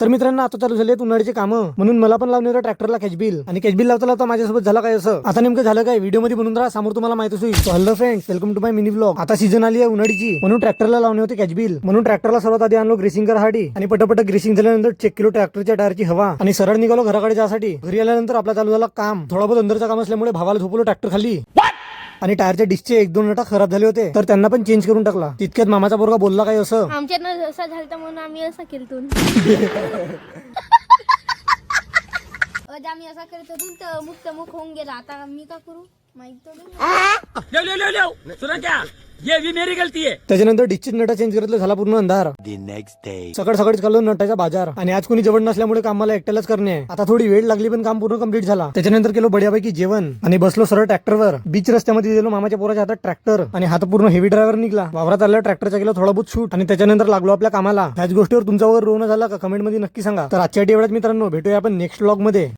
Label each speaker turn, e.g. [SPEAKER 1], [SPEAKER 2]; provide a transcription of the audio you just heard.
[SPEAKER 1] तर मित्रांनो आता चालू झाले उन्हाळ्याची कामं, म्हणून मला पण लावून होतं ट्रॅक्टरला कॅचबिल. आणि कॅचबिल लावता लावता माझ्यासोबत झालं काय असं, आता नेमकं झालं काय व्हिडिओ मध्ये बनून राहा, समोर तुम्हाला माहिती होईल. So hello friends, welcome to my mini vlog. आता सीझन आली आहे उन्हाळ्याची, म्हणून ट्रॅक्टरला लावणे होते कॅचबिल. म्हणून ट्रॅक्टरला सर्वात आधी आणलो ग्रेसिंग करासाठी, आणि पटपट ग्रेसिंग झाल्यानंतर चेक केलो ट्रॅक्टरच्या टायरची हवा, आणि सरळ निघालो घराकडे जासाठी. घरी आल्यानंतर आपला चालू झाला काम. थोडा बहुत अंदरचा काम असल्यामुळे भावाला झोपलो ट्रॅक्टर खाली. आणि टायरच्या डिस्कचे 1-2 नटा खराब झाले होते, तर त्यांना पण चेंज करून टाकला. तितक्यात मामाचा पोरगा बोलला काय असं,
[SPEAKER 2] आमच्यानं असं झालं म्हणून आम्ही असं केलतो. आम्ही असा करत होतो तर मुक्त मुख होऊन गेला. आता मी का करू माहित
[SPEAKER 1] त्याच्यानंतर डिस्कची नटा चेंज करतलं, झाला पूर्ण अंधार. सकाळ सकाळीच काढलो नटाचा बाजार, आणि आज कोणी जवळ नसल्यामुळे काम मला एकट्यालाच करणे आहे. आता थोडी वेळ लागली पण काम पूर्ण कंप्लीट झाला. त्याच्यानंतर केलो बढियापैकी जेवण, आणि बसलो सरळ ट्रॅक्टरवर. बीच रस्त्यामध्ये गेलो मामाच्या पोराच्या हातात ट्रॅक्टर, आणि हात पूर्ण हेवी ड्रायव्हर निघला. वावरात आल्या ट्रॅक्टरचा केला थोडा बहुत शूट, आणि त्याच्यानंतर लागलो आपल्या कामाला. ह्याच गोष्टीवर तुमचा वगैरे रोवणं झाला का कमेंट मध्ये नक्की सांगा. तर आजच्या एवढ्याच मित्रांनो, भेटूया आपण नेक्स्ट व्लॉग मध्ये.